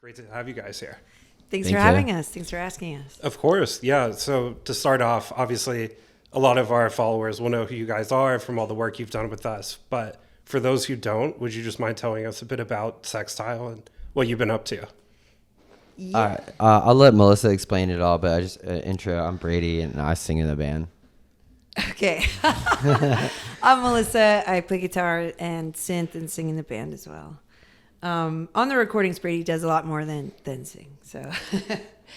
Great to have you guys here. Thanks for having us. Thanks for asking us. Of course, yeah. So to start off, obviously, a lot of our followers will know who you guys are from all the work you've done with us. But for those who don't, would you just mind telling us a bit about Sextile and what you've been up to? Yeah. All right, I'll let Melissa explain it all, but I just intro. I'm Brady, and I sing in the band. Okay. I'm Melissa. I play guitar and synth and sing in the band as well. On the recordings, Brady does a lot more than sing. So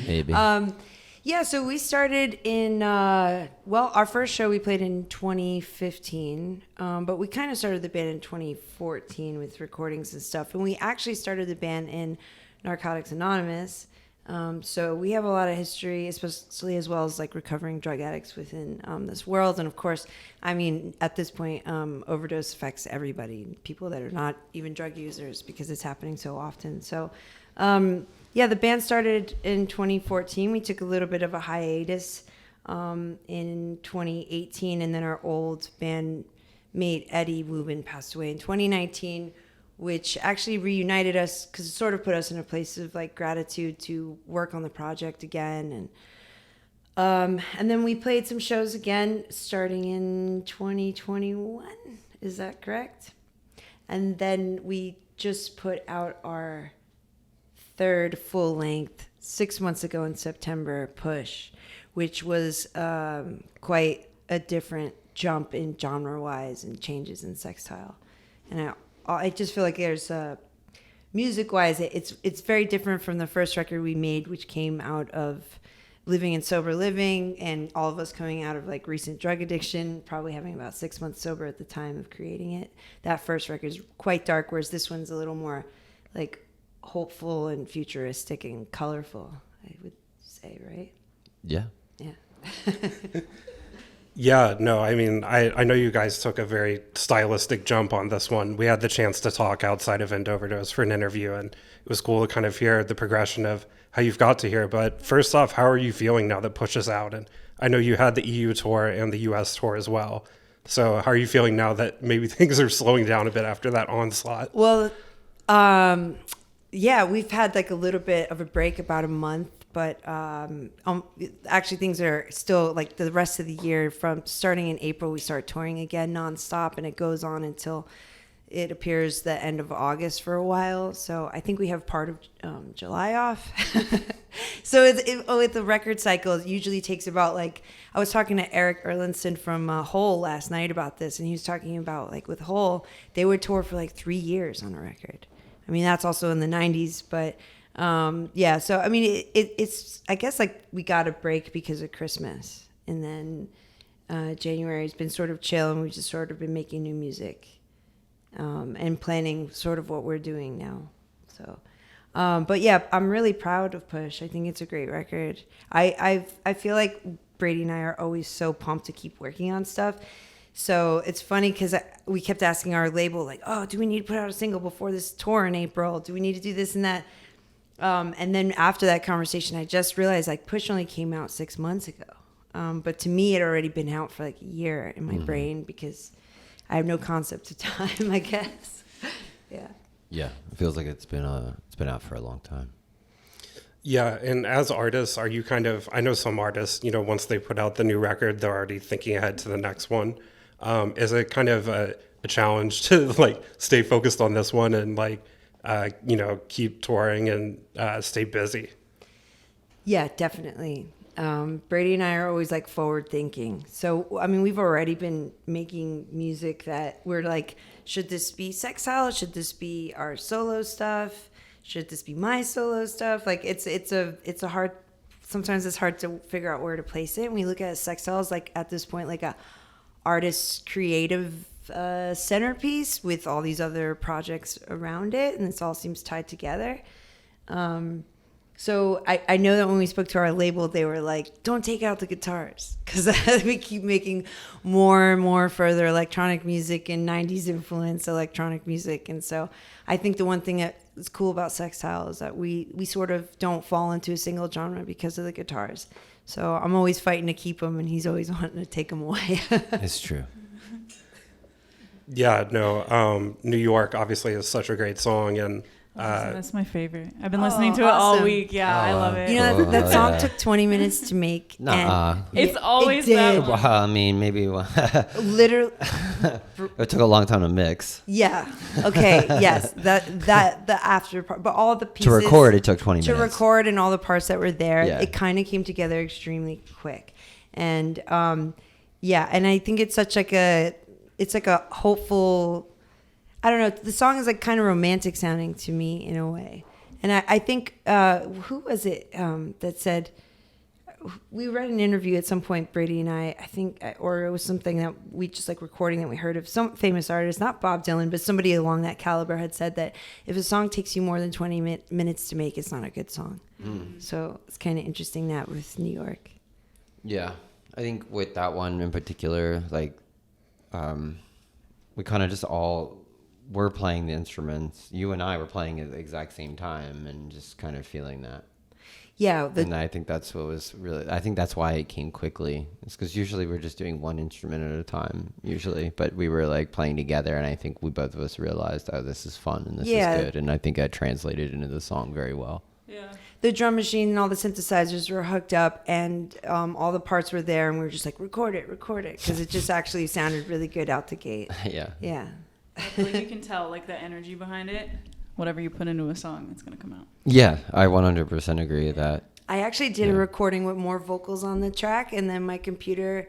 Maybe. Yeah, so we started in, our first show we played in 2015, but we kind of started the band in 2014 with recordings and stuff. And we actually started the band in Narcotics Anonymous. So we have a lot of history, especially as well as like recovering drug addicts within this world. And of course, I mean, at this point, overdose affects everybody, people that are not even drug users, because it's happening so often. So, yeah, the band started in 2014. We took a little bit of a hiatus in 2018, and then our old bandmate Eddie Wuebben passed away in 2019, which actually reunited us because it sort of put us in a place of like gratitude to work on the project again. And then we played some shows again starting in 2021. Is that correct? And then we just put out our third full length 6 months ago in September, Push, which was quite a different jump in genre wise and changes in Sextile. And I just feel like there's music wise, it's very different from the first record we made, which came out of living in sober living and all of us coming out of like recent drug addiction, probably having about 6 months sober at the time of creating it. That first record is quite dark, whereas this one's a little more like hopeful and futuristic and colorful, I would say, right? Yeah. Yeah. Yeah, no, I mean, I know you guys took a very stylistic jump on this one. We had the chance to talk outside of End Overdose for an interview, and it was cool to kind of hear the progression of how you've got to here. But first off, how are you feeling now that Push is out? And I know you had the EU tour and the US tour as well. So how are you feeling now that maybe things are slowing down a bit after that onslaught? Well, yeah, we've had like a little bit of a break, about a month, but actually things are still like the rest of the year. From starting in April, we start touring again nonstop, and it goes on until it appears the end of August for a while. So I think we have part of July off. So with the record cycle, it usually takes about like, I was talking to Eric Erlandson from Hole last night about this, and he was talking about like with Hole, they would tour for like 3 years on a record. I mean, that's also in the 90s, but yeah. So, I mean, it's, I guess like we got a break because of Christmas, and then January's been sort of chill, and we've just sort of been making new music and planning sort of what we're doing now. So, but yeah, I'm really proud of Push. I think it's a great record. I feel like Brady and I are always so pumped to keep working on stuff. So it's funny because we kept asking our label, like, oh, do we need to put out a single before this tour in April? Do we need to do this and that? And then after that conversation, I just realized like Push only came out 6 months ago. But to me, it had already been out for like a year in my brain because I have no concept of time, I guess. Yeah. Yeah. It feels like it's been out for a long time. Yeah, and as artists, are you kind of, I know some artists, you know, once they put out the new record, they're already thinking ahead to the next one. Is it kind of a challenge to like stay focused on this one and like, you know, keep touring and stay busy? Yeah, definitely. Brady and I are always like forward thinking. So, I mean, we've already been making music that we're like, should this be Sextile? Should this be our solo stuff? Should this be my solo stuff? Like it's a hard, sometimes it's hard to figure out where to place it. And we look at Sextile as like at this point, like a artist's creative centerpiece with all these other projects around it. And this all seems tied together. So I know that when we spoke to our label, they were like, don't take out the guitars, because we keep making more and more further electronic music and 90s influence electronic music. And so I think the one thing that is cool about Sextile is that we sort of don't fall into a single genre because of the guitars. So I'm always fighting to keep them, and he's always wanting to take them away. It's true. Yeah, no, New York obviously is such a great song, and That's my favorite. I've been listening to it all awesome. week. Yeah, I love it. You know, Cool. that song Yeah. took 20 minutes to make. Nuh-uh. It's always it that did. one. Well, I mean, maybe Literally, it took a long time to mix. yeah. Okay, yes. The after part, but all the pieces To record, it took 20 to minutes. record and all the parts that were there, Yeah. it kind of came together extremely quick. And yeah, and I think it's such like a hopeful, I don't know, the song is like kind of romantic sounding to me in a way. And I think who was it that said, we read an interview at some point, Brady and I think, or it was something that we just like recording that we heard of some famous artist, not Bob Dylan, but somebody along that caliber had said that if a song takes you more than 20 minutes to make, it's not a good song. So it's kind of interesting that with New York. Yeah, I think with that one in particular, like, we kind of just all were playing the instruments. You and I were playing at the exact same time and just kind of feeling that. Yeah. And I think that's what was really, I think that's why it came quickly. It's because usually we're just doing one instrument at a time, usually. But we were like playing together, and I think we both of us realized, oh, this is fun and this is good. And I think that translated into the song very well. Yeah. The drum machine and all the synthesizers were hooked up, and all the parts were there, and we were just like, record it, because it just actually sounded really good out the gate. Yeah. Yeah. Like you can tell like the energy behind it. Whatever you put into a song, it's gonna come out. Yeah, I 100% agree with that. I actually did a recording with more vocals on the track, and then my computer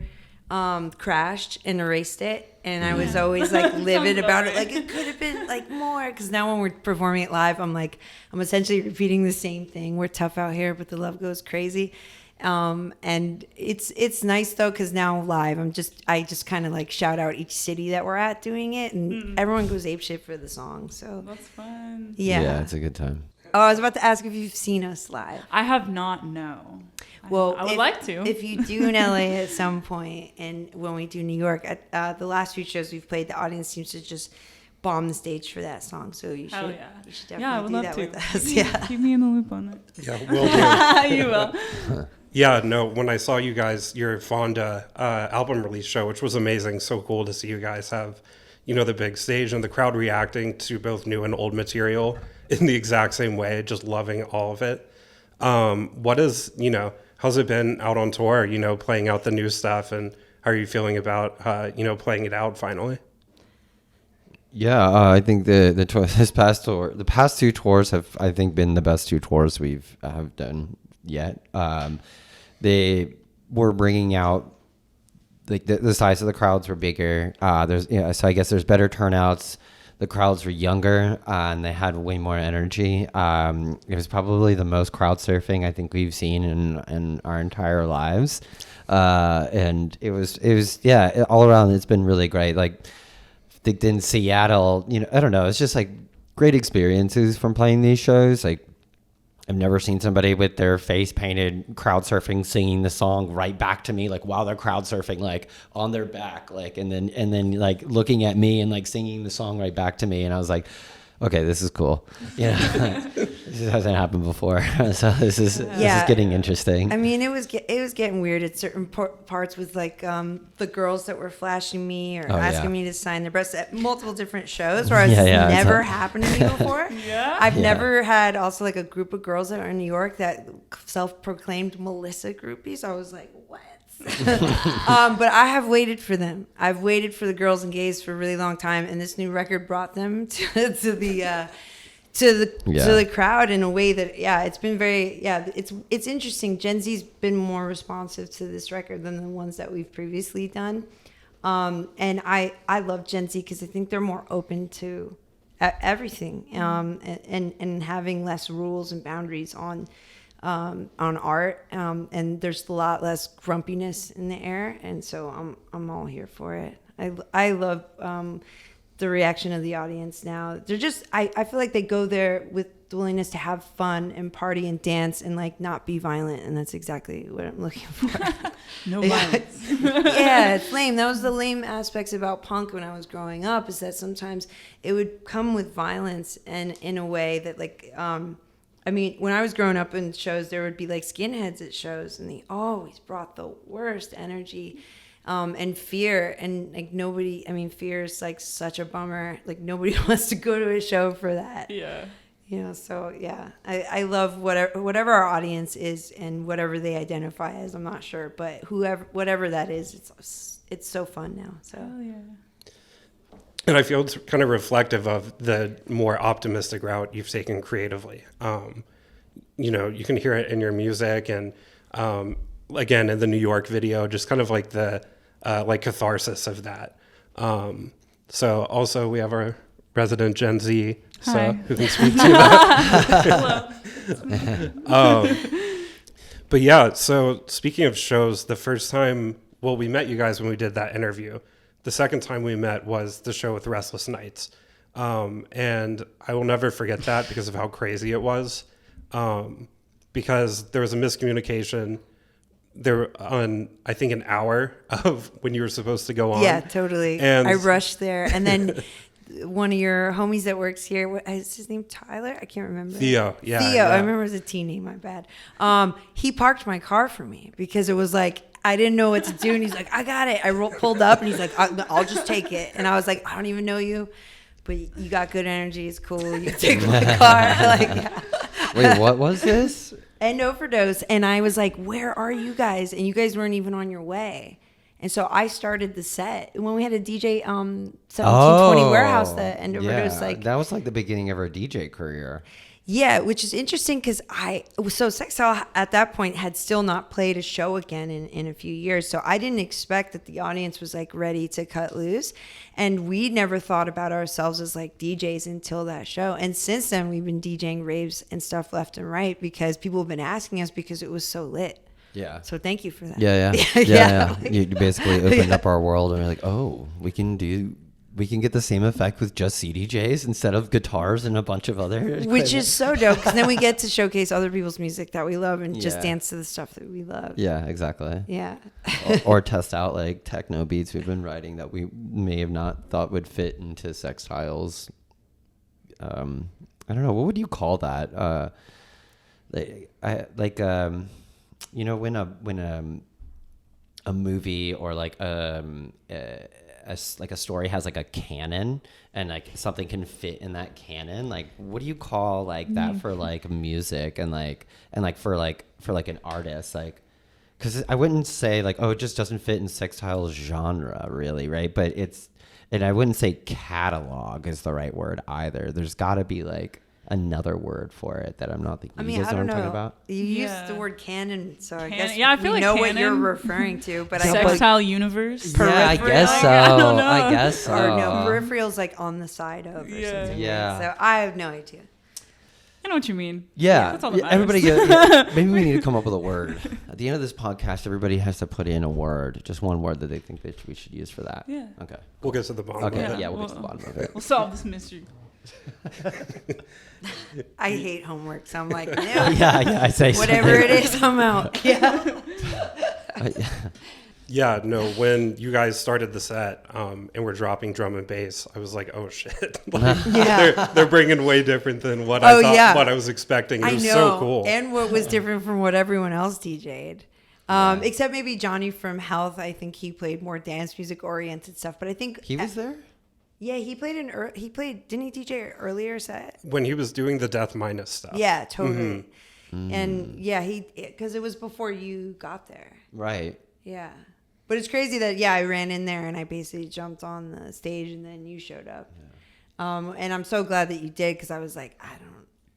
crashed and erased it, and I was always like livid about it, like it could have been like more, because now when we're performing it live, I'm essentially repeating the same thing. We're tough out here, but the love goes crazy. And it's nice though, because now live I just kind of like shout out each city that we're at doing it, and everyone goes apeshit for the song. So That's fun. yeah, It's a good time. Oh, I was about to ask if you've seen us live. I have not, no. Well, I would like to. If you do in LA at some point, and when we do New York, at the last few shows we've played, the audience seems to just bomb the stage for that song. So you Hell should, yeah. you should Yeah, I definitely would do love that to. with us. Yeah. Keep me in the loop on that. Yeah, will do. You will. Yeah, no, when I saw you guys, your Fonda album release show, which was amazing, so cool to see you guys have, the big stage and the crowd reacting to both new and old material in the exact same way, just loving all of it. How's it been out on tour, playing out the new stuff, and how are you feeling about, playing it out finally? Yeah, I think the tour, the past two tours have, I think, been the best two tours we've have done yet. They were bringing out, like, the size of the crowds were bigger. So I guess there's better turnouts. The crowds were younger, and they had way more energy. It was probably the most crowd surfing I think we've seen in our entire lives. And it was all around, it's been really great. Like, in Seattle, I don't know, it's just like great experiences from playing these shows. Like, I've never seen somebody with their face painted crowd surfing singing the song right back to me, like while they're crowd surfing, like on their back, like, and then like looking at me and like singing the song right back to me. And I was like, okay, this is cool. This hasn't happened before. So this is getting interesting. I mean, it was getting weird at certain parts with like the girls that were flashing me or asking me to sign their breasts at multiple different shows, whereas it's never happened to me before. I've never had also like a group of girls that are in New York that self-proclaimed Melissa groupies. I was like, what? But I have waited for them. I've waited for the girls and gays for a really long time, and this new record brought them to the crowd in a way that it's been very it's interesting. Gen Z's been more responsive to this record than the ones that we've previously done, and I love Gen Z because I think they're more open to everything, and having less rules and boundaries on art, and there's a lot less grumpiness in the air, and so I'm all here for it. I love the reaction of the audience now. They're just I feel like they go there with the willingness to have fun and party and dance and like not be violent, and that's exactly what I'm looking for. No violence. Yeah, it's lame. That was the lame aspects about punk when I was growing up, is that sometimes it would come with violence, and in a way that like I mean, when I was growing up in shows, there would be like skinheads at shows, and they always brought the worst energy, and fear. And like fear is like such a bummer. Like nobody wants to go to a show for that. Yeah. You know, so yeah, I love whatever our audience is and whatever they identify as. I'm not sure, but whatever that is, it's so fun now. So Oh yeah. And I feel it's kind of reflective of the more optimistic route you've taken creatively. You know, you can hear it in your music, and again in the New York video, just kind of like the like catharsis of that. So also we have our resident Gen Z, Hi. who can speak to that. But yeah, so speaking of shows, the first time, well, we met you guys when we did that interview. The second time we met was the show with Restless Nights. And I will never forget that because of how crazy it was. Because there was a miscommunication there on, I think, an hour of when you were supposed to go on. yeah, totally. And I rushed there, and then one of your homies that works here, what is his name? Tyler? I can't remember. Theo, yeah. Theo. yeah. I remember it was a T name. My bad. He parked my car for me because it was like I didn't know what to do, and he's like, "I got it." I pulled up, and he's like, "I'll just take it." And I was like, "I don't even know you, but you got good energy. It's cool. You can take my car." Like, yeah. Wait, what was this? End Overdose, and I was like, "Where are you guys?" And you guys weren't even on your way. And so I started the set when we had a DJ 1720 Warehouse, the End Overdose. Yeah, Like that was like the beginning of our DJ career. yeah, which is interesting because so Sextile at that point had still not played a show again in a few years. So I didn't expect that the audience was like ready to cut loose. And we never thought about ourselves as like DJs until that show. And since then we've been DJing raves and stuff left and right because people have been asking us because it was so lit. Yeah. So thank you for that. Yeah. Yeah. You basically opened up our world, and we're like, oh, we can get the same effect with just CDJs instead of guitars and a bunch of other Which equipment. is so dope because then we get to showcase other people's music that we love and just Yeah. dance to the stuff that we love. Yeah, exactly. Yeah. or test out like techno beats we've been writing that we may have not thought would fit into Sextiles. I don't know, what would you call that? You know, when a movie or like a story has like a canon and like something can fit in that canon, like what do you call like that for like music and for an artist, like, because I wouldn't say like, oh, it just doesn't fit in Sextile's genre really, right? But and I wouldn't say catalog is the right word either. There's got to be like another word for it that I'm not thinking. I mean, you guys I don't know what I'm know. talking about? You Yeah. used the word canon, so I Canon. guess Yeah, I feel we like know what you're canon. referring to. But Sextile universe. Yeah, I Peripheral? guess so. I don't know. I guess so. or no, peripheral's like on the side of or Yeah. something. Yeah. So I have no idea. I know what you mean. Yeah, That's all that everybody matters. maybe we need to come up with a word. At the end of this podcast, everybody has to put in a word, just one word that they think that we should use for that. Yeah. Okay. We'll get to the bottom Okay. of it. Yeah, we'll get to the bottom of it. We'll solve this mystery. I hate homework, so I'm like, no. Yeah, I say Whatever it is, I'm out. Yeah. Yeah, no, when you guys started the set and we're dropping drum and bass, I was like, oh shit. Like, Yeah. they're bringing way different than what Oh, I thought, yeah. what I was expecting. It I was know. so cool. And what was different from what everyone else DJ'd. Except maybe Johnny from Health. I think he played more dance music oriented stuff. But I think He was there? Yeah, he played didn't he DJ earlier set? When he was doing the Death Minus stuff. Yeah, totally. And yeah, because it was before you got there. Right. Yeah. But it's crazy that, I ran in there and I basically jumped on the stage and then you showed up. Yeah. And I'm so glad that you did because I was like,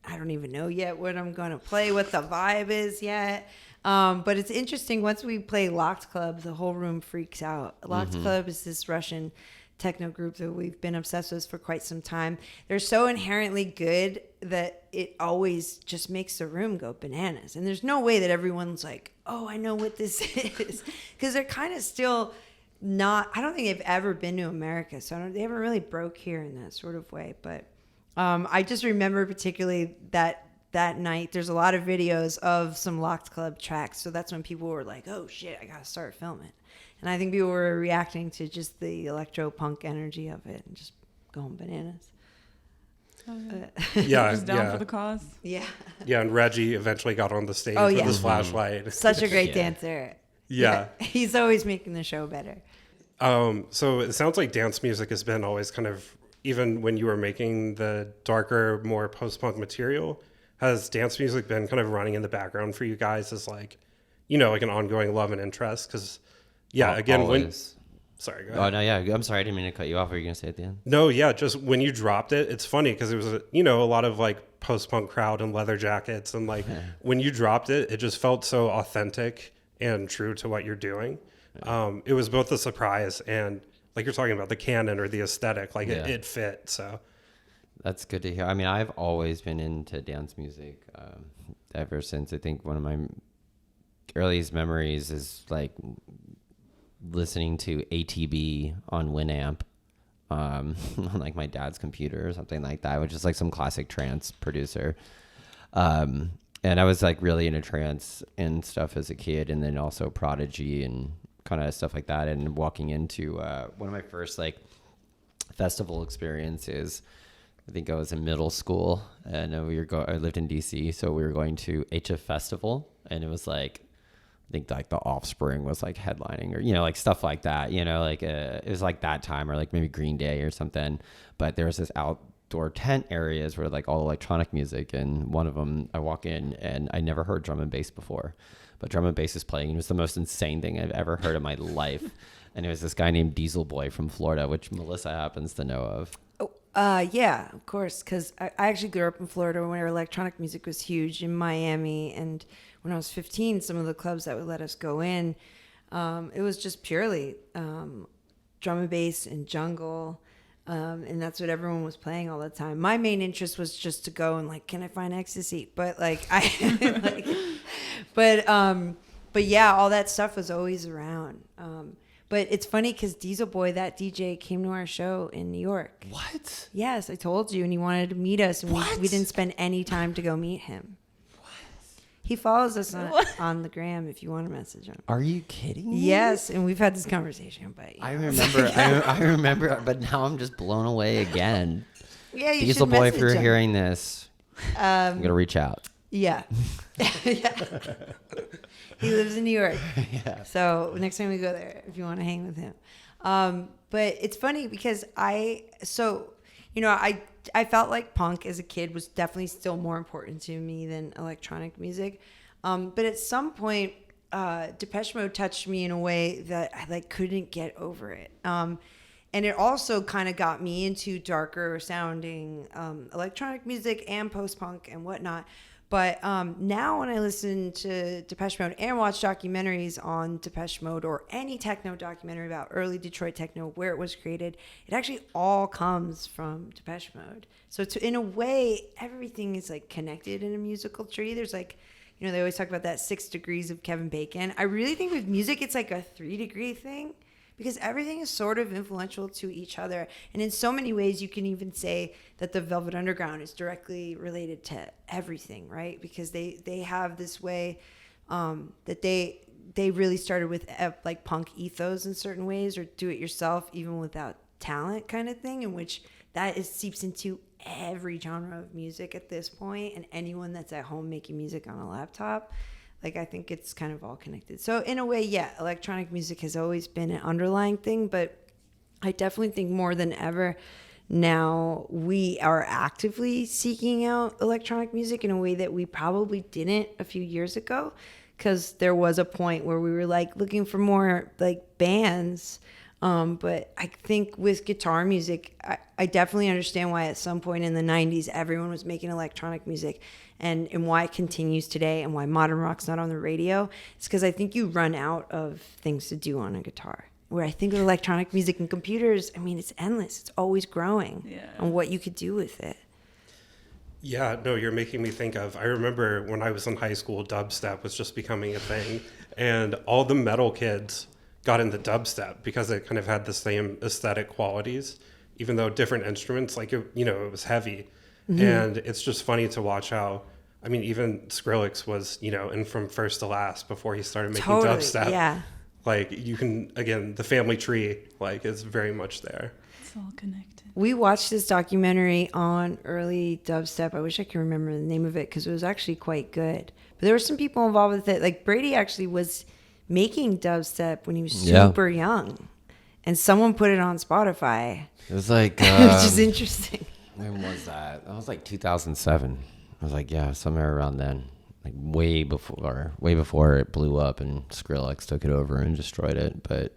I don't even know yet what I'm going to play, what the vibe is yet. But it's interesting. Once we play Locked Club, the whole room freaks out. Locked Club is this Russian techno group that we've been obsessed with for quite some time. They're so inherently good that it always just makes the room go bananas. And there's no way that everyone's like, oh, I know what this is. Because they're kind of still not, I don't think they've ever been to America. So they haven't really broke here in that sort of way. But I just remember particularly that night, there's a lot of videos of some Locked Club tracks. So that's when people were like, oh shit, I got to start filming. And I think people were reacting to just the electro punk energy of it and just going bananas. Yeah, Just down yeah. for the cause. Yeah. Yeah, and Reggie eventually got on the stage Oh, with yeah. his flashlight. Such a great Yeah. dancer. Yeah. He's always making the show better. So it sounds like dance music has been always kind of even when you were making the darker, more post-punk material, has dance music been kind of running in the background for you guys as like, like an ongoing love and interest? Because, again, Always. Sorry, go ahead. Oh, no, yeah. I'm sorry. I didn't mean to cut you off. What were you going to say at the end? No, yeah, just when you dropped it, it's funny because it was, a lot of like post-punk crowd and leather jackets. And like when you dropped it, it just felt so authentic and true to what you're doing. It was both a surprise and like you're talking about the canon or the aesthetic, like it fit. So that's good to hear. I mean, I've always been into dance music ever since. I think one of my earliest memories is like listening to ATB on Winamp on like my dad's computer or something like that, which is like some classic trance producer. And I was like really into trance and stuff as a kid, and then also Prodigy and kind of stuff like that. And walking into one of my first like festival experiences, I think I was in middle school, and I lived in DC, so we were going to HF Festival, and it was like, I think like the Offspring was like headlining, or like stuff like that, like it was like that time, or like maybe Green Day or something. But there was this outdoor tent areas where like all electronic music, and one of them I walk in and I never heard drum and bass before, but drum and bass is playing, and it was the most insane thing I've ever heard in my life. And it was this guy named Diesel Boy from Florida, which Melissa happens to know of. Yeah, of course, because I actually grew up in Florida where electronic music was huge in Miami, and when I was 15, some of the clubs that would let us go in, it was just purely drum and bass and jungle, and that's what everyone was playing all the time. My main interest was just to go and like, can I find ecstasy? But like but yeah, all that stuff was always around. But it's funny because Diesel Boy, that DJ, came to our show in New York. What? Yes, I told you, and he wanted to meet us, and we didn't spend any time to go meet him. What? He follows us on the gram if you want to message him. Are you kidding me? Yes, and we've had this conversation, but I remember, I remember, but now I'm just blown away again. Yeah, you Diesel should Boy, if message you're him. hearing this, I'm going to reach out. Yeah. Yeah. He lives in New York. Yeah. So next time we go there, if you want to hang with him. But it's funny because I felt like punk as a kid was definitely still more important to me than electronic music. But at some point, Depeche Mode touched me in a way that I like couldn't get over it. And it also kind of got me into darker sounding electronic music and post-punk and whatnot. But now when I listen to Depeche Mode and watch documentaries on Depeche Mode or any techno documentary about early Detroit techno, where it was created, it actually all comes from Depeche Mode. So in a way, everything is like connected in a musical tree. There's like, they always talk about that 6 degrees of Kevin Bacon. I really think with music, it's like a 3-degree thing, because everything is sort of influential to each other. And in so many ways, you can even say that the Velvet Underground is directly related to everything, right? Because they have this way that they really started with like punk ethos in certain ways, or do it yourself, even without talent kind of thing, in which that seeps into every genre of music at this point, and anyone that's at home making music on a laptop. Like, I think it's kind of all connected. So in a way, yeah, electronic music has always been an underlying thing, but I definitely think more than ever now we are actively seeking out electronic music in a way that we probably didn't a few years ago, because there was a point where we were like looking for more like bands. But I think with guitar music, I definitely understand why at some point in the 90s everyone was making electronic music, and why it continues today, and why modern rock's not on the radio. It's because I think you run out of things to do on a guitar. Where I think with electronic music and computers, I mean, it's endless. It's always growing on what you could do with it. Yeah, no, you're making me think of, I remember when I was in high school, dubstep was just becoming a thing, and all the metal kids got into dubstep because it kind of had the same aesthetic qualities, even though different instruments, like, it was heavy. Mm-hmm. And it's just funny to watch how, I mean, even Skrillex was, in from first to last before he started making dubstep. Yeah. Like, you can, again, the family tree, like, is very much there. It's all connected. We watched this documentary on early dubstep. I wish I could remember the name of it because it was actually quite good. But there were some people involved with it. Like, Brady actually was making dubstep when he was super young. and someone put it on Spotify, It was like, which is interesting. when was that? That was like 2007. I was like, yeah, somewhere around then. Like way before it blew up and Skrillex took it over and destroyed it. But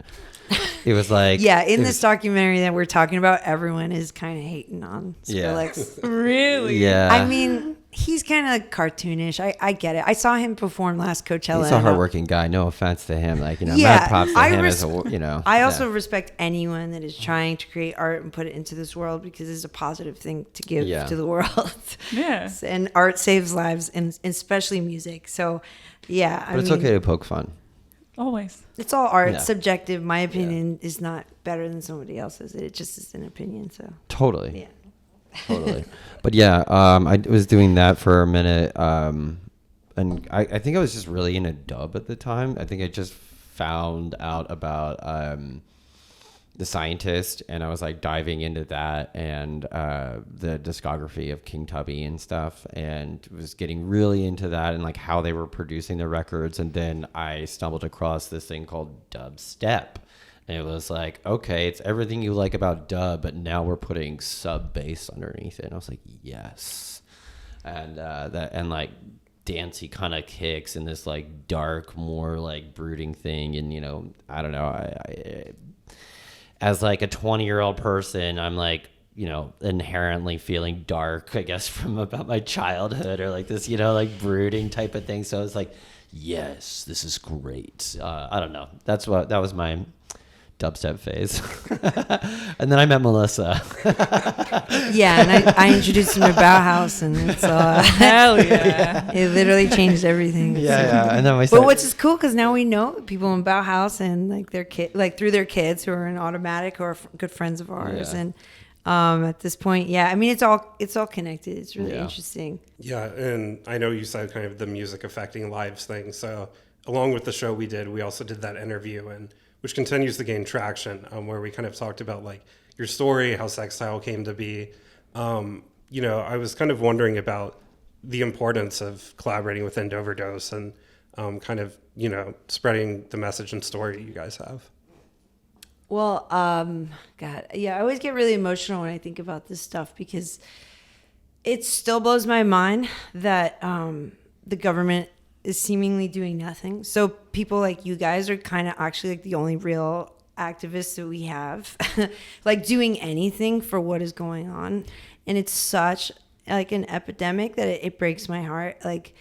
it was like, Yeah, in this documentary that we're talking about, everyone is kind of hating on Skrillex. Really? yeah. I mean, he's kind of cartoonish. I get it. I saw him perform last Coachella. He's a and, hardworking guy. No offense to him. Like, Yeah, mad props to I him res- as a, I also yeah. respect anyone that is trying to create art and put it into this world because it's a positive thing to give Yeah. to the world. Yeah. And art saves lives, and especially music. So, yeah. But it's okay to poke fun. Always. It's all art. Yeah. Subjective. My opinion is not better than somebody else's. It just is an opinion. So, Totally. yeah. Totally. But yeah, I was doing that for a minute. And I think I was just really into dub at the time. I think I just found out about The Scientist, and I was like diving into that and the discography of King Tubby and stuff, and was getting really into that and like how they were producing the records. And then I stumbled across this thing called Dubstep. And it was like, okay, it's everything you like about dub, but now we're putting sub bass underneath it. And I was like, yes. And like dancey kind of kicks and this like dark, more like brooding thing. And, you know, I don't know. I as like a 20-year-old person, I'm like, you know, inherently feeling dark, I guess, from about my childhood or like this, you know, like brooding type of thing. So I was like, yes, this is great. I don't know. That was my dubstep phase. And then I met Melissa. Yeah, and I introduced him to Bauhaus, and it's Hell yeah. it literally changed everything. Yeah. And then my But which is cool because now we know people in Bauhaus and like their kid, like through their kids who are in Automatic or good friends of ours. Yeah. And at this point, yeah, I mean it's all connected. It's really Yeah. interesting. Yeah, and I know you said kind of the music affecting lives thing. So along with the show we did, we also did that interview, and which continues to gain traction, where we kind of talked about like your story, how Sextile came to be. You know, I was kind of wondering about the importance of collaborating with End Overdose and kind of, you know, spreading the message and story you guys have. Well, God, yeah, I always get really emotional when I think about this stuff because it still blows my mind that the government is seemingly doing nothing. So people like you guys are kind of actually like the only real activists that we have, like doing anything for what is going on. And it's such like an epidemic that it breaks my heart. Like,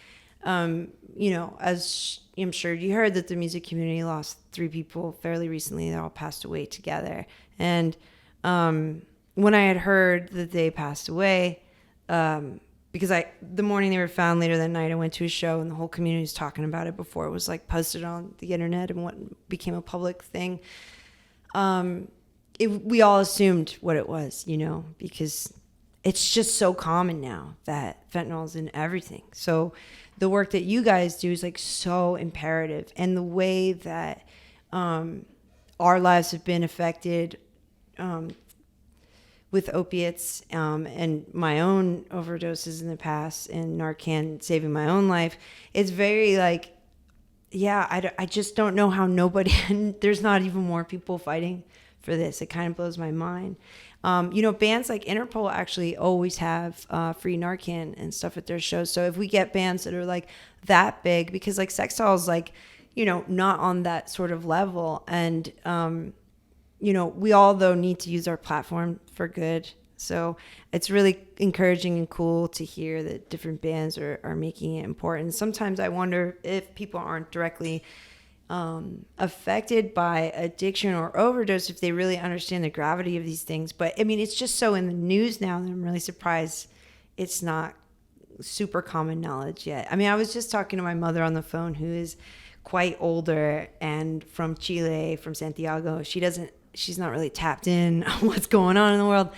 you know, as I'm sure you heard that the music community lost 3 people fairly recently. They all passed away together. And when I had heard that they passed away, because the morning they were found, later that night I went to a show and the whole community was talking about it before it was like posted on the internet and what became a public thing. We all assumed what it was, you know, because it's just so common now that fentanyl is in everything. So the work that you guys do is like so imperative, and the way that our lives have been affected with opiates and my own overdoses in the past and Narcan saving my own life, it's very like, yeah, I just don't know how nobody, there's not even more people fighting for this. It kind of blows my mind. You know, bands like Interpol actually always have free Narcan and stuff at their shows. So if we get bands that are like that big, because like Sextile is like, you know, not on that sort of level. And, you know, we all though need to use our platform for good. So it's really encouraging and cool to hear that different bands are making it important. Sometimes I wonder if people aren't directly affected by addiction or overdose, if they really understand the gravity of these things. But I mean, it's just so in the news now that I'm really surprised it's not super common knowledge yet. I mean, I was just talking to my mother on the phone, who is quite older and from Chile, from Santiago. She's not really tapped in on what's going on in the world.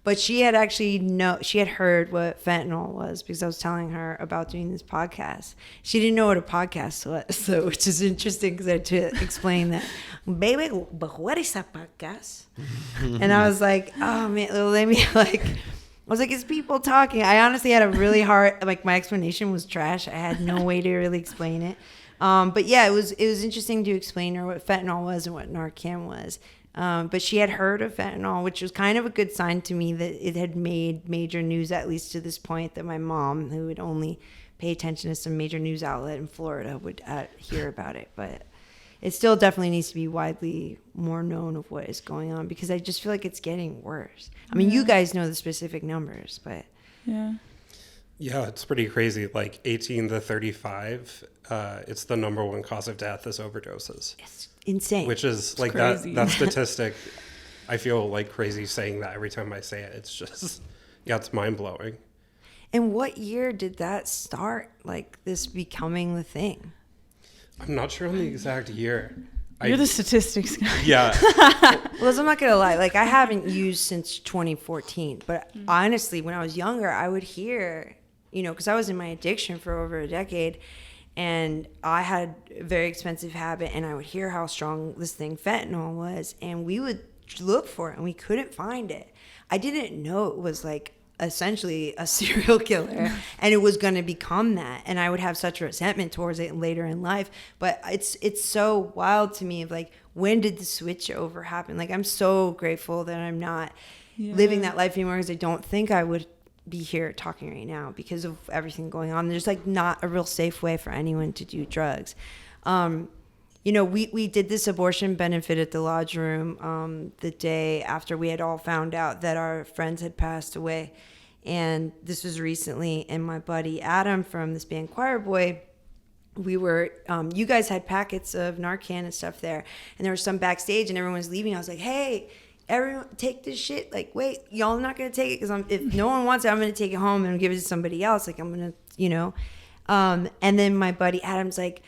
But she had heard what fentanyl was because I was telling her about doing this podcast. She didn't know what a podcast was, so which is interesting because I had to explain that. Baby, but what is a podcast? And I was like, oh man, let me like. I was like, it's people talking. I honestly had a really hard, like my explanation was trash. I had no way to really explain it. But yeah, it was interesting to explain her what fentanyl was and what Narcan was. But she had heard of fentanyl, which was kind of a good sign to me that it had made major news, at least to this point, that my mom, who would only pay attention to some major news outlet in Florida, would hear about it. But it still definitely needs to be widely more known of what is going on, because I just feel like it's getting worse. I mean, you guys know the specific numbers, but... Yeah. Yeah, it's pretty crazy. Like 18 to 35, it's the number one cause of death is overdoses. It's insane. Which is like crazy. that statistic. I feel like crazy saying that every time I say it. It's just, yeah, it's mind blowing. And what year did that start, like this becoming the thing? I'm not sure on the exact year. You're the statistics guy. Yeah. Well, I'm not going to lie. Like, I haven't used since 2014. But honestly, when I was younger, I would hear, you know, because I was in my addiction for over a decade. And I had a very expensive habit. And I would hear how strong this thing fentanyl was. And we would look for it. And we couldn't find it. I didn't know it was like essentially a serial killer, and it was going to become that, and I would have such resentment towards it later in life. But it's so wild to me of like, when did the switch over happen? Like, I'm so grateful that I'm not living that life anymore, because I don't think I would be here talking right now because of everything going on. There's like not a real safe way for anyone to do drugs. You know, we did this abortion benefit at the Lodge Room the day after we had all found out that our friends had passed away. And this was recently. And my buddy Adam from this band Choir Boy, we were, you guys had packets of Narcan and stuff there. And there was some backstage and everyone was leaving. I was like, hey, everyone take this shit. Like, wait, y'all not going to take it? Because if no one wants it, I'm going to take it home and give it to somebody else. Like, I'm going to, you know. And then my buddy Adam's like,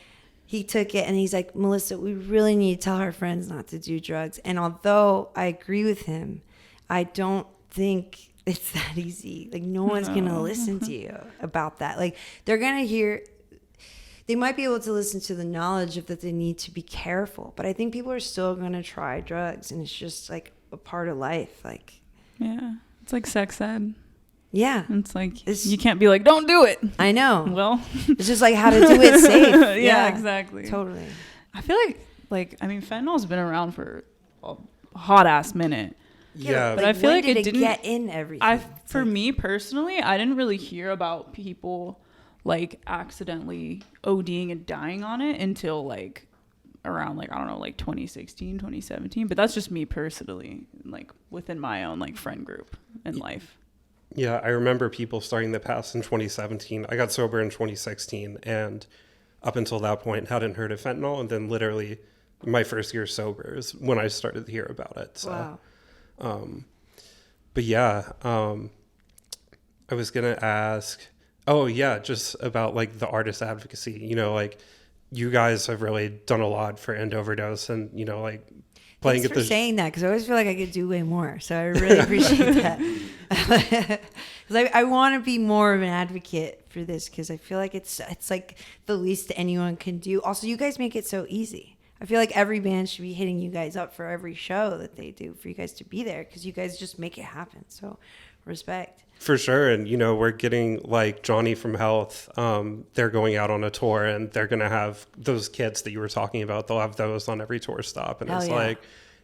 he took it and he's like, Melissa, we really need to tell our friends not to do drugs. And although I agree with him, I don't think it's that easy. Like, no one's going to listen to you about that. Like, they're going to hear, they might be able to listen to the knowledge of that they need to be careful. But I think people are still going to try drugs, and it's just like a part of life. Like, yeah, it's like sex ed. Yeah. It's like, you can't be like, don't do it. I know. Well, it's just like how to do it safe. Yeah, exactly. Totally. I feel like, I mean, fentanyl's been around for a hot ass minute. Yeah. But I feel like it didn't get in everything. For me personally, I didn't really hear about people like accidentally ODing and dying on it until like around like, I don't know, like 2016, 2017. But that's just me personally, like within my own like friend group in life. Yeah, I remember people starting the pass in 2017. I got sober in 2016, and up until that point hadn't heard of fentanyl. And then literally my first year sober is when I started to hear about it. So, wow. But yeah, I was going to ask, just about like the artist advocacy, you know, like you guys have really done a lot for End Overdose, and, you know, like playing Thanks at for saying that, because I always feel like I could do way more. So I really appreciate that. Because I want to be more of an advocate for this, because I feel like it's like the least anyone can do. Also, you guys make it so easy. I feel like every band should be hitting you guys up for every show that they do for you guys to be there, because you guys just make it happen. So respect. For sure. And, you know, we're getting like Johnny from Health. They're going out on a tour, and they're going to have those kits that you were talking about. They'll have those on every tour stop. And it's like,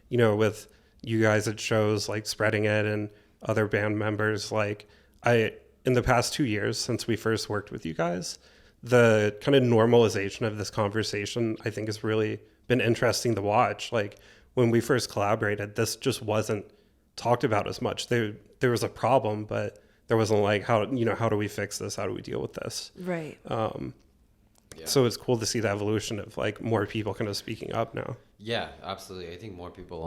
you know, with you guys at shows, like spreading it, and other band members, like in the past 2 years since we first worked with you guys, the kind of normalization of this conversation, I think, has really been interesting to watch. Like when we first collaborated, this just wasn't talked about as much. There was a problem, but there wasn't like, how do we fix this? How do we deal with this? Right. So it's cool to see the evolution of like more people kind of speaking up now. Yeah, absolutely. I think more people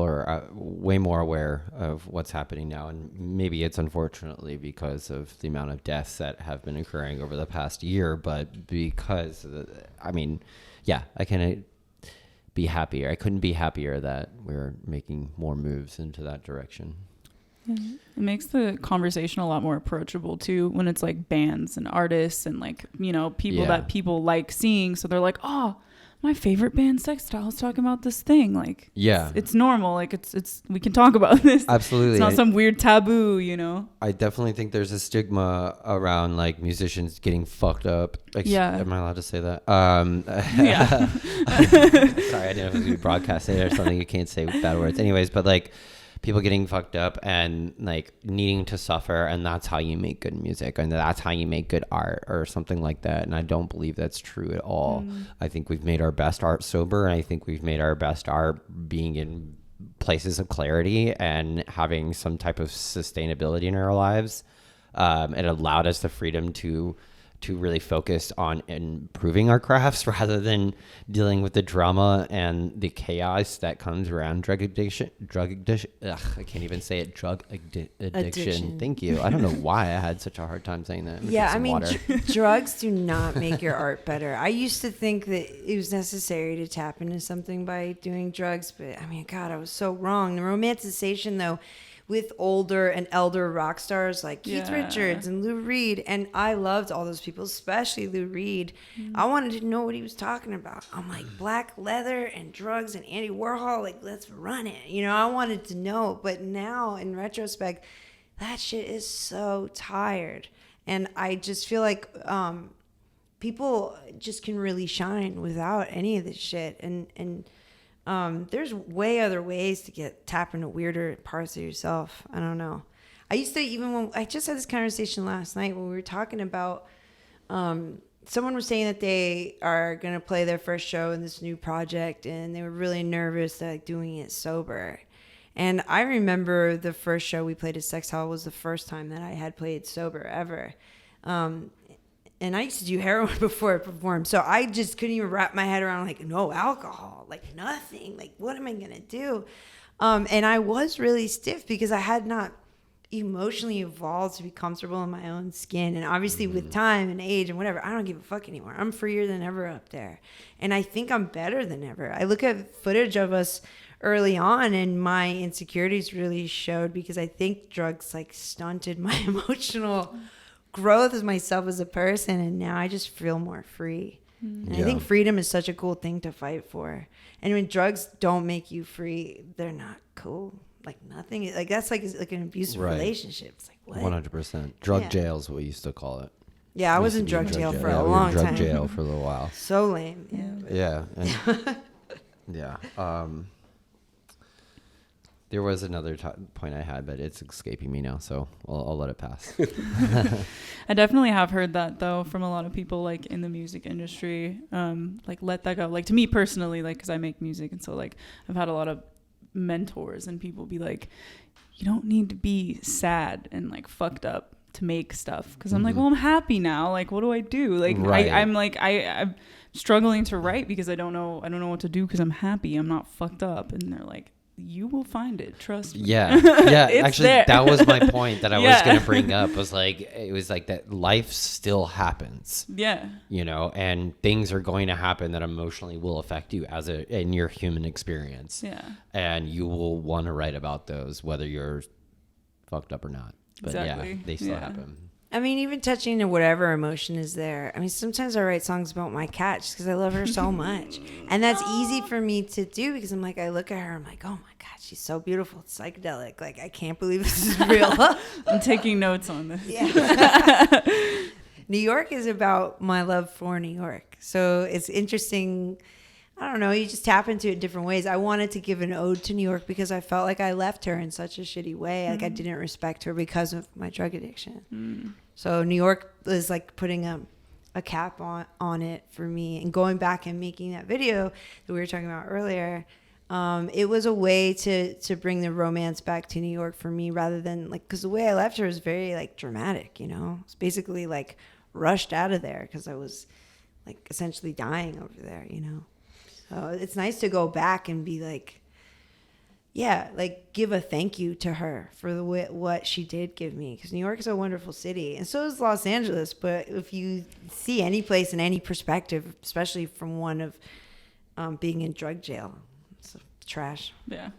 are way more aware of what's happening now. And maybe it's unfortunately because of the amount of deaths that have been occurring over the past year, but because, I can be happier. I couldn't be happier that we're making more moves into that direction. Mm-hmm. It makes the conversation a lot more approachable too, when it's like bands and artists and like, you know, people that people like seeing. So they're like, oh, I'm my favorite band Sextile is talking about this thing. Like, Yeah. it's normal. Like, it's we can talk about this. Absolutely. It's not some weird taboo, you know? I definitely think there's a stigma around like musicians getting fucked up. Like, Yeah. Am I allowed to say that? Yeah. Sorry, I didn't know if it was be broadcasted or something. You can't say bad words. Anyways, but like people getting fucked up and like needing to suffer, and that's how you make good music, and that's how you make good art or something like that. And I don't believe that's true at all. I think we've made our best art sober, and I think we've made our best art being in places of clarity and having some type of sustainability in our lives. It allowed us the freedom to really focus on improving our crafts rather than dealing with the drama and the chaos that comes around drug addiction. I can't even say it. Addiction. Thank you. I don't know why I had such a hard time saying that. Yeah, I mean, drugs do not make your art better. I used to think that it was necessary to tap into something by doing drugs, but I mean, God, I was so wrong. The romanticization, though, with older and elder rock stars like Keith Richards and Lou Reed, and I loved all those people, especially Lou Reed. I wanted to know what he was talking about. I'm like, black leather and drugs and Andy Warhol, like, let's run it. You know, I wanted to know, but now in retrospect, that shit is so tired. And I just feel like people just can really shine without any of this shit. And there's way other ways to tap into weirder parts of yourself. I don't know. I used to, even when I just had this conversation last night when we were talking about, someone was saying that they are going to play their first show in this new project, and they were really nervous like doing it sober. And I remember the first show we played at Sextile was the first time that I had played sober ever. And I used to do heroin before I performed. So I just couldn't even wrap my head around, like, no alcohol, like nothing. Like, what am I going to do? And I was really stiff because I had not emotionally evolved to be comfortable in my own skin. And obviously with time and age and whatever, I don't give a fuck anymore. I'm freer than ever up there. And I think I'm better than ever. I look at footage of us early on and my insecurities really showed because I think drugs like stunted my emotional growth as myself as a person, and now I just feel more free. And I think freedom is such a cool thing to fight for. And when drugs don't make you free, they're not cool. Like nothing. Like that's like an abusive relationship. It's like what? 100%. Drug jail is what we used to call it. Yeah, I was in drug jail for a long time. Drug jail for a little while. So lame. Yeah. And, yeah. There was another point I had, but it's escaping me now, so I'll let it pass. I definitely have heard that, though, from a lot of people, like, in the music industry. Like, let that go. Like, to me personally, like, because I make music, and so, like, I've had a lot of mentors and people be like, you don't need to be sad and, like, fucked up to make stuff. Because I'm like, well, I'm happy now. Like, what do I do? Like, I'm struggling to write because I don't know what to do because I'm happy. I'm not fucked up. And they're like, you will find it, trust me. Yeah Actually there. That was my point that I was going to bring up. Was like, it was like that life still happens, you know, and things are going to happen that emotionally will affect you in your human experience, and you will want to write about those whether you're fucked up or not. But they still happen. I mean, even touching to whatever emotion is there. I mean, sometimes I write songs about my cat just because I love her so much. And that's easy for me to do because I'm like, I look at her, I'm like, oh my God, she's so beautiful. It's psychedelic. Like, I can't believe this is real. I'm taking notes on this. Yeah. New York is about my love for New York. So it's interesting. I don't know. You just tap into it different ways. I wanted to give an ode to New York because I felt like I left her in such a shitty way. Like I didn't respect her because of my drug addiction. So New York is like putting a cap on it for me. And going back and making that video that we were talking about earlier, it was a way to bring the romance back to New York for me rather than like, because the way I left her was very like dramatic, you know? It's basically like rushed out of there because I was like essentially dying over there, you know? So it's nice to go back and be like, yeah, like give a thank you to her for what she did give me. Because New York is a wonderful city. And so is Los Angeles. But if you see any place in any perspective, especially from one of being in drug jail, it's trash. Yeah.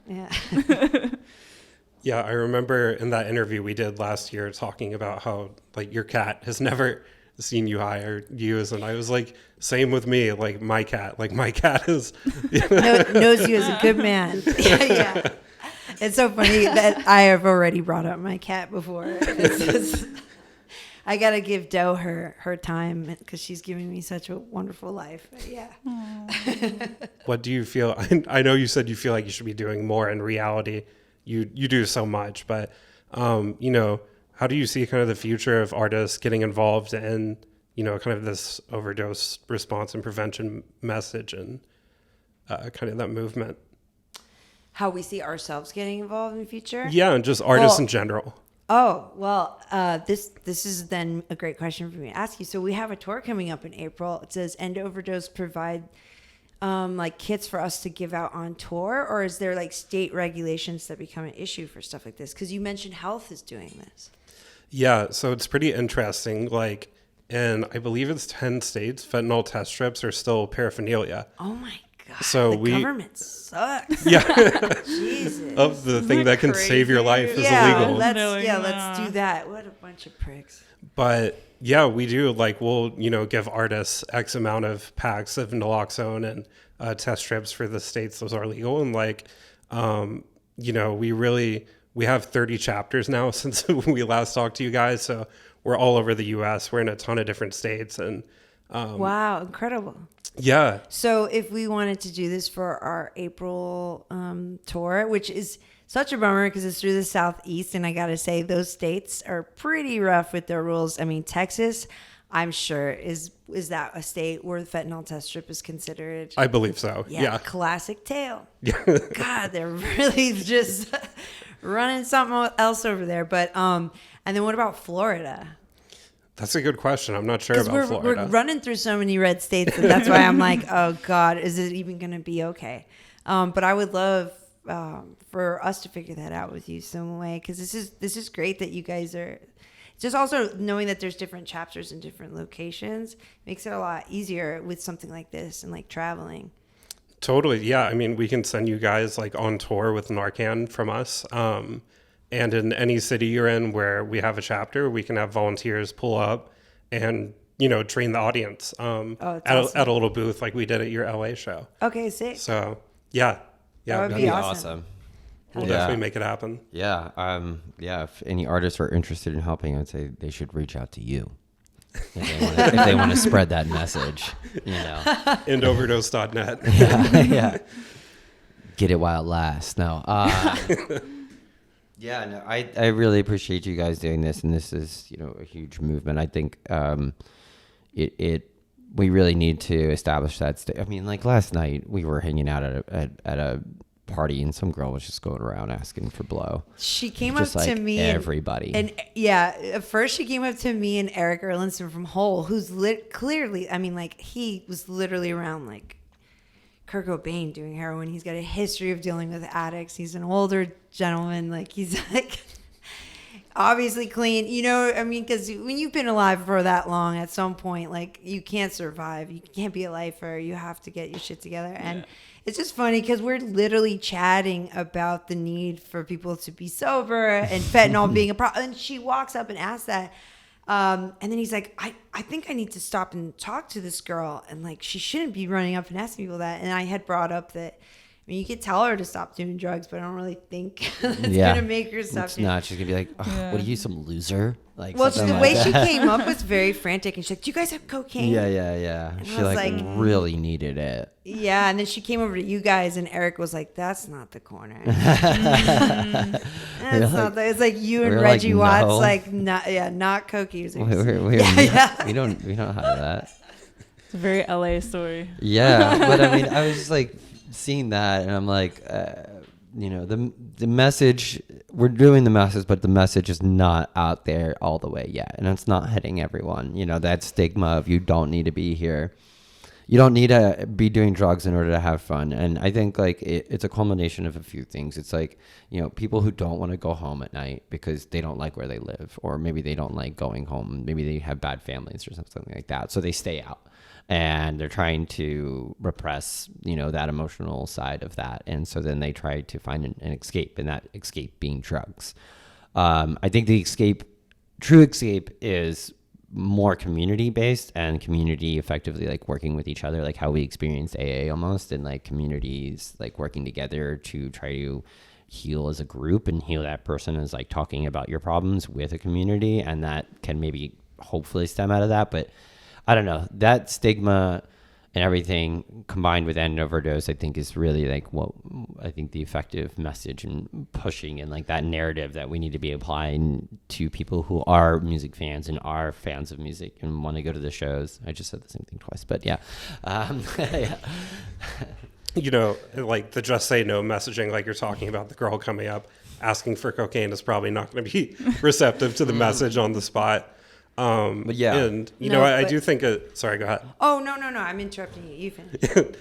Yeah, I remember in that interview we did last year talking about how like your cat has never seen you hire use, and I was like, same with me. Like my cat is Knows you as a good man. Yeah. It's so funny that I have already brought up my cat before. I gotta give Doe her time because she's giving me such a wonderful life. Yeah. What do you feel? I know you said you feel like you should be doing more. In reality, you do so much, but you know, how do you see kind of the future of artists getting involved in, you know, kind of this overdose response and prevention message and kind of that movement? How we see ourselves getting involved in the future? Yeah, and just artists in general. Oh, well, this is then a great question for me to ask you. So we have a tour coming up in April. It says End Overdose provide like kits for us to give out on tour, or is there like state regulations that become an issue for stuff like this? Because you mentioned health is doing this. Yeah, so it's pretty interesting. Like, in I believe it's 10 states, fentanyl test strips are still paraphernalia. Oh my God. So the government sucks. Yeah. Jesus. Of the thing that can save your life is yeah, illegal. let's do that. What a bunch of pricks. But yeah, we do. Like, we'll, you know, give artists X amount of packs of naloxone and test strips for the states those are legal. And like, you know, we have 30 chapters now since we last talked to you guys. So we're all over the U.S. We're in a ton of different states. And wow, incredible. yeah. So if we wanted to do this for our April tour, which is such a bummer because it's through the Southeast, and I got to say those states are pretty rough with their rules. I mean, Texas, I'm sure, is that a state where the fentanyl test strip is considered? I believe so. Yeah. Classic tale. Yeah. God, they're really just running something else over there. But and then what about Florida? That's a good question. I'm not sure about Florida. We're running through so many red states that that's why I'm like, oh God, is it even going to be okay? But I would love for us to figure that out with you some way, because this is great that you guys are. Just also knowing that there's different chapters in different locations makes it a lot easier with something like this and like traveling. Totally. Yeah. I mean, we can send you guys like on tour with Narcan from us. And in any city you're in where we have a chapter, we can have volunteers pull up and, you know, train the audience awesome. at a little booth like we did at your LA show. Okay, sick. So, yeah. Yeah. That would be awesome. We'll definitely make it happen. Yeah. Yeah. If any artists are interested in helping, I'd say they should reach out to you if they want to spread that message. You know, Endoverdose.net. Yeah. Get it while it lasts. No. Yeah. No. I really appreciate you guys doing this, and this is, you know, a huge movement. I think we really need to establish that. I mean, like last night we were hanging out at a party, and some girl was just going around asking for blow. She came just up to like me, everybody, and yeah, at first she came up to me and Eric Erlinson from Hole, who's clearly, I mean, like he was literally around like Kurt Cobain doing heroin. He's got a history of dealing with addicts. He's an older gentleman, like he's like obviously clean, you know. I mean, because when you've been alive for that long, at some point, like you can't survive. You can't be a lifer. You have to get your shit together. And it's just funny because we're literally chatting about the need for people to be sober and fentanyl being a problem. And she walks up and asks that. And then he's like, I think I need to stop and talk to this girl. And like, she shouldn't be running up and asking people that. And I had brought up that, I mean, you could tell her to stop doing drugs, but I don't really think it's going to make her stop. It's not. She's going to be like, oh, what are you, some loser? Like, well, the like way that. she came up was very frantic. And she's like, do you guys have cocaine? Yeah. And She I was like really needed it. Yeah, and then she came over to you guys, and Eric was like, "That's not the corner. That's not the." It's like you and Reggie like, Watts, no. like not coke users. We don't have that. It's a very LA story. Yeah, but I mean, I was just like seeing that, and I'm like, you know, the message, we're doing the message, but the message is not out there all the way yet, and it's not hitting everyone. You know, that stigma of you don't need to be here. You don't need to be doing drugs in order to have fun. And I think like it's a culmination of a few things. It's like, you know, people who don't want to go home at night because they don't like where they live, or maybe they don't like going home. Maybe they have bad families or something like that. So they stay out and they're trying to repress, you know, that emotional side of that. And so then they try to find an escape, and that escape being drugs. I think the true escape is more community based and community effectively like working with each other, like how we experienced AA almost, and like communities like working together to try to heal as a group and heal that person is like talking about your problems with a community, and that can maybe hopefully stem out of that. But I don't know, that stigma and everything combined with End Overdose, I think is really like what I think the effective message and pushing and like that narrative that we need to be applying to people who are music fans and are fans of music and want to go to the shows. I just said the same thing twice, but yeah. Yeah. You know, like the just say no messaging, like you're talking about the girl coming up asking for cocaine is probably not going to be receptive to the message on the spot. But yeah. And you No, know, I but- do think sorry, go ahead. Oh, no, I'm interrupting you. You finish.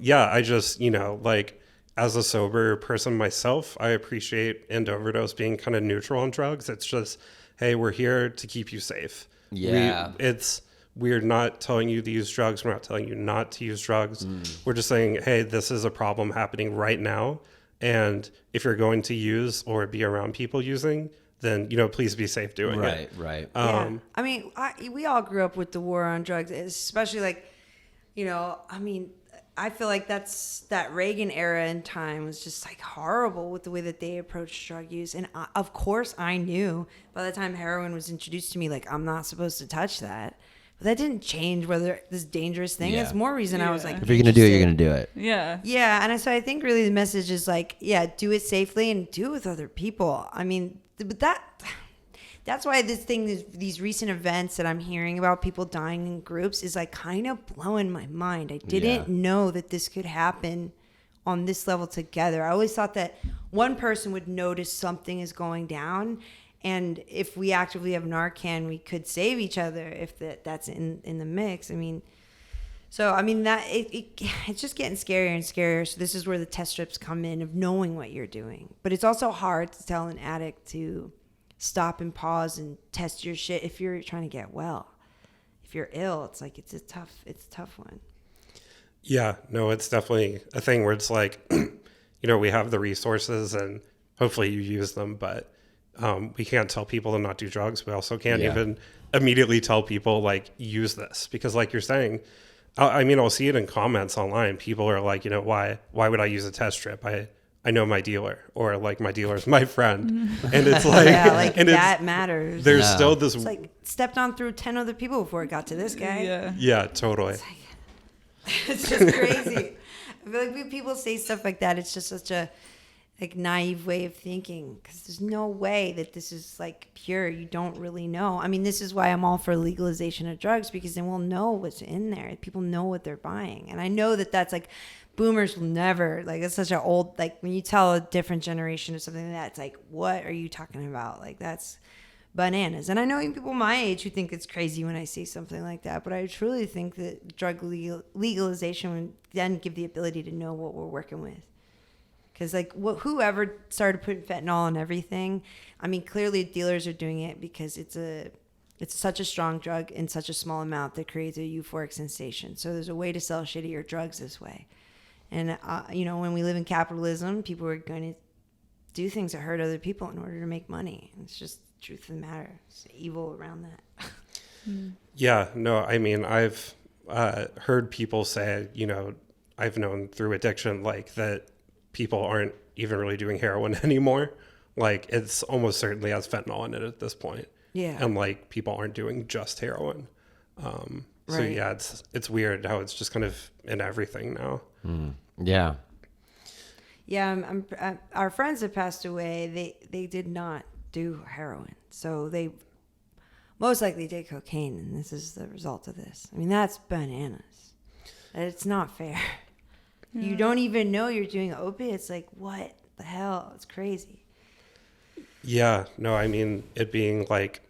Yeah, I just, you know, like as a sober person myself, I appreciate End Overdose being kind of neutral on drugs. It's just, hey, we're here to keep you safe. Yeah. We're not telling you to use drugs. We're not telling you not to use drugs. We're just saying, hey, this is a problem happening right now. And if you're going to use or be around people using, then, you know, please be safe doing it. Right. Yeah. I mean, we all grew up with the war on drugs, especially like, you know, I mean, I feel like that Reagan era in time was just like horrible with the way that they approached drug use. And of course I knew by the time heroin was introduced to me, like I'm not supposed to touch that. But that didn't change whether this dangerous thing. Yeah. It's more reason I was Yeah. like, If you're going to do it, you're interested. going to do it. Yeah. Yeah, and so I think really the message is like, yeah, do it safely and do it with other people. I mean, but that's why these recent events that I'm hearing about people dying in groups is like kind of blowing my mind. I didn't know that this could happen on this level together. I always thought that one person would notice something is going down, and if we actively have Narcan, we could save each other if that's in the mix. I mean, so I mean that it's just getting scarier and scarier. So this is where the test strips come in of knowing what you're doing. But it's also hard to tell an addict to stop and pause and test your shit if you're trying to get well. If you're ill, it's like it's a tough one. Yeah, no, it's definitely a thing where it's like, you know, we have the resources and hopefully you use them, but we can't tell people to not do drugs. We also can't even immediately tell people like use this because like you're saying, I mean, I'll see it in comments online. People are like, you know, why would I use a test strip? I know my dealer, or like my dealer's my friend. And it's like, Yeah, like and that matters. there's still this. It's like stepped on through 10 other people before it got to this guy. Yeah. Yeah, totally. It's just crazy. I feel like when people say stuff like that, it's just such a like naive way of thinking because there's no way that this is like pure. You don't really know. I mean, this is why I'm all for legalization of drugs because then we'll know what's in there. People know what they're buying. And I know that that's like boomers will never like it's such an old like when you tell a different generation of something like that, it's like, what are you talking about? Like that's bananas. And I know even people my age who think it's crazy when I say something like that, but I truly think that drug legalization would then give the ability to know what we're working with. Because like whoever started putting fentanyl on everything, I mean, clearly dealers are doing it because it's such a strong drug in such a small amount that creates a euphoric sensation. So there's a way to sell shittier drugs this way. And, you know, when we live in capitalism, people are going to do things that hurt other people in order to make money. And it's just the truth of the matter. It's evil around that. Yeah, no, I mean, I've heard people say, you know, I've known through addiction, like that people aren't even really doing heroin anymore. Like it's almost certainly has fentanyl in it at this point. Yeah. And like people aren't doing just heroin. So Right. yeah, it's weird how it's just kind of in everything now. Yeah. Yeah, our friends that passed away, they did not do heroin. So they most likely did cocaine, and this is the result of this. I mean, that's bananas. It's not fair. You don't even know you're doing opiates. Like, what the hell? It's crazy. Yeah, no, I mean, it being like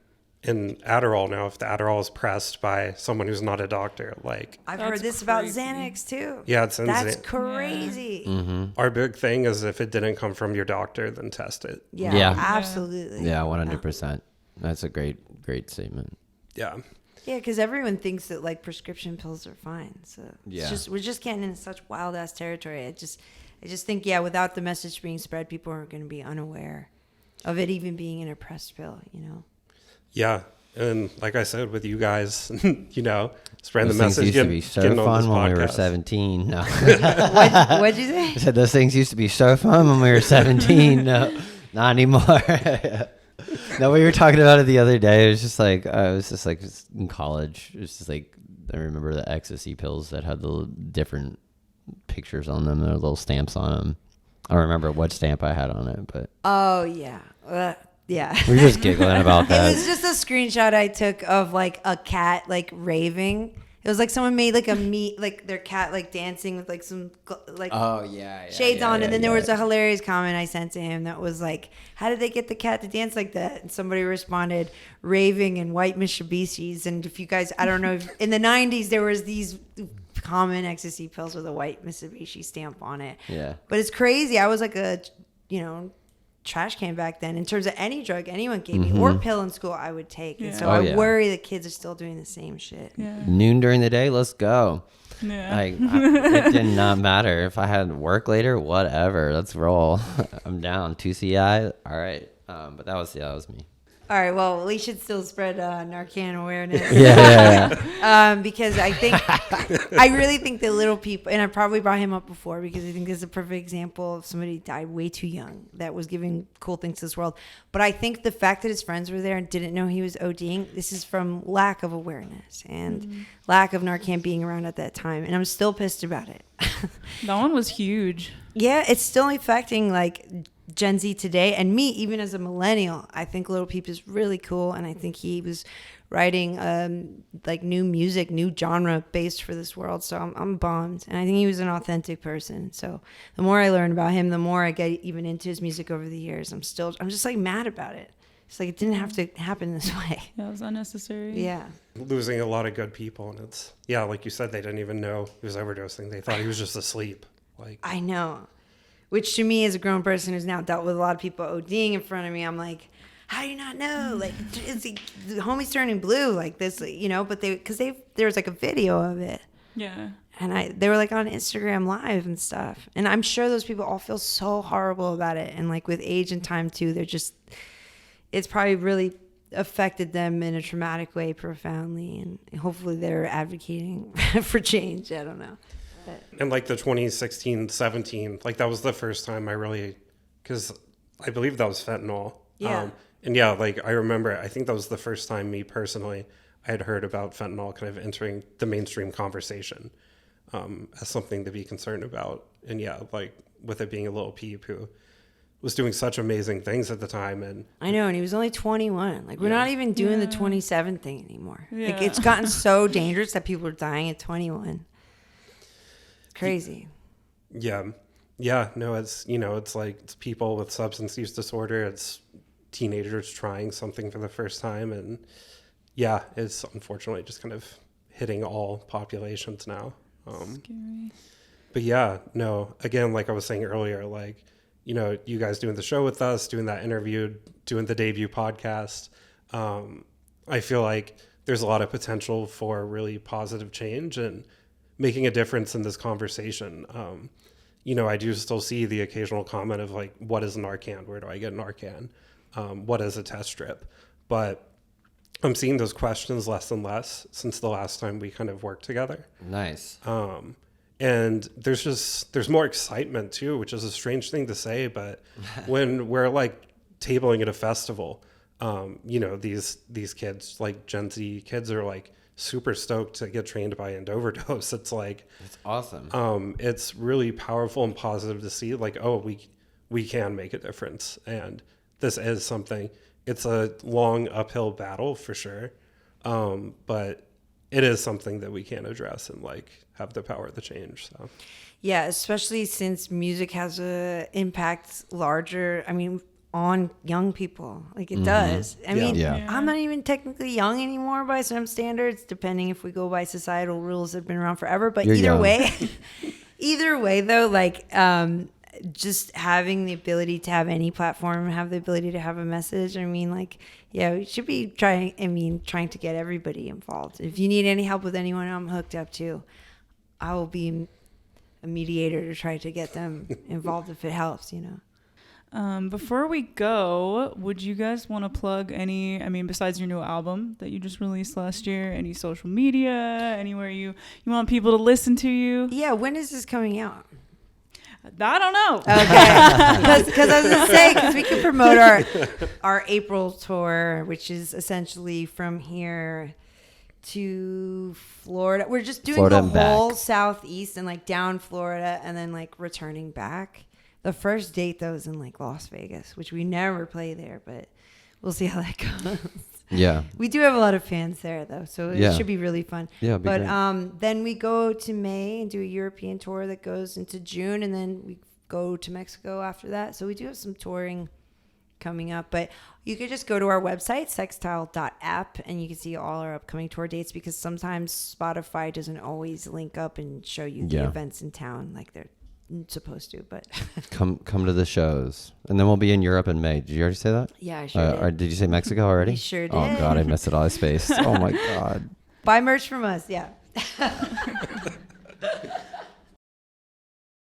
in Adderall now, if the Adderall is pressed by someone who's not a doctor, like I've That's heard this about crazy. Xanax too. Yeah, it's in That's Xan- crazy. our big thing is if it didn't come from your doctor, then test it. Yeah, Yeah. absolutely. Yeah, 100%. That's a great statement. Yeah. Yeah, because everyone thinks that like prescription pills are fine. So Yeah. it's just we're just getting into such wild ass territory. I just think without the message being spread, people are going to be unaware of it even being an oppressed pill. You know. Yeah. And like I said, with you guys, you know, spreading the Those things message. used to be so fun when we were 17. No. What'd you say? I said those things used to be so fun when we were 17. No, not anymore. No, we were talking about it the other day. It was just like in college. It was just like, I remember the ecstasy pills that had the different pictures on them. There were little stamps on them. I don't remember what stamp I had on it, but Oh yeah. Yeah. we were just giggling about It that. was just a screenshot I took of like a cat like raving. It was like someone made like like their cat like dancing with like some like Oh yeah, shades on, and then there was a hilarious comment I sent to him that was like, "How did they get the cat to dance like that?" And somebody responded, "Raving and white Mitsubishis." And if you guys, I don't know, if, in the '90s there was these common ecstasy pills with a white Mitsubishi stamp on it. Yeah. But it's crazy. I was like a, trash can back then in terms of any drug anyone gave me or pill in school I would take. And so I worry that kids are still doing the same shit. Yeah. Noon during the day, let's go. Yeah. It did not matter if I had work later, whatever. Let's roll. I'm down. 2CI. All right. But that was me. All right, well, we should still spread Narcan awareness. Yeah. Because I really think that little people, and I probably brought him up before because I think this is a perfect example of somebody died way too young that was giving cool things to this world. But I think the fact that his friends were there and didn't know he was ODing, this is from lack of awareness and lack of Narcan being around at that time. And I'm still pissed about it. That one was huge. Yeah, it's still affecting like Gen Z today, and me even as a millennial. I think Little Peep is really cool, and I think he was writing like new music, new genre based for this world. So I'm bummed, and I think he was an authentic person. So the more I learn about him, the more I get even into his music over the years. I'm just like mad about it. It's like it didn't have to happen this way. Yeah, it was unnecessary. Yeah. Losing a lot of good people, and it's like you said, they didn't even know he was overdosing. They thought he was just asleep. Like, I know. Which to me, as a grown person who's now dealt with a lot of people ODing in front of me, I'm like, how do you not know? Like, the homie's turning blue like this, but there was like a video of it. Yeah. And they were like on Instagram Live and stuff. And I'm sure those people all feel so horrible about it. And like with age and time too, it's probably really affected them in a traumatic way profoundly. And hopefully they're advocating for change. I don't know. and like the 2016, 17, like that was the first time I really, because I believe that was fentanyl. Yeah. Like I remember, I think that was the first time me personally, I had heard about fentanyl kind of entering the mainstream conversation as something to be concerned about. And like with it being a Little Peep who was doing such amazing things at the time. And I know, and he was only 21. Like we're not even doing the 27 thing anymore. Yeah. Like it's gotten so dangerous that people are dying at 21. Crazy. No, it's it's like it's people with substance use disorder, it's teenagers trying something for the first time, and it's unfortunately just kind of hitting all populations now. Scary. But again, like I was saying earlier, like you guys doing the show with us, doing that interview, doing the debut podcast, I feel like there's a lot of potential for really positive change and making a difference in this conversation. I do still see the occasional comment of like, what is Narcan? Where do I get Narcan? What is a test strip? But I'm seeing those questions less and less since the last time we kind of worked together. Nice. And there's more excitement too, which is a strange thing to say, but when we're like tabling at a festival, these kids, like Gen Z kids, are like super stoked to get trained by End Overdose. It's like, it's awesome. It's really powerful and positive to see like, oh, we can make a difference. And this is something, it's a long uphill battle for sure. But it is something that we can address and like have the power to change. So Yeah, especially since music has a impact larger. I mean, on young people, like it does. I mean, I'm not even technically young anymore by some standards, depending if we go by societal rules that have been around forever. But either way, though, like just having the ability to have any platform, have the ability to have a message. I mean, like, we should be trying to get everybody involved. If you need any help with anyone, I'm hooked up to. I will be a mediator to try to get them involved if it helps, Before we go, would you guys want to plug any, I mean, besides your new album that you just released last year, any social media, anywhere you want people to listen to you? Yeah, when is this coming out? I don't know. Okay, because I was gonna say, because we can promote our April tour, which is essentially from here to Florida. We're just doing Florida the and back. whole southeast and like down Florida, and then like returning back. The first date though is in like Las Vegas, which we never play there, but we'll see how that goes. Yeah. We do have a lot of fans there though, so it Yeah. should be really fun. Yeah, it'd be but great. then we go to May and do a European tour that goes into June, and then we go to Mexico after that. So we do have some touring coming up, but you could just go to our website, sextile.app, and you can see all our upcoming tour dates, because sometimes Spotify doesn't always link up and show you the Yeah. events in town like they're supposed to. But Come to the shows, and then we'll be in Europe in May. Did you already say that? yeah, I sure did. Or did you say Mexico already? You sure Oh did. God, I missed it all. I spaced. Oh my God. Buy merch from us, yeah.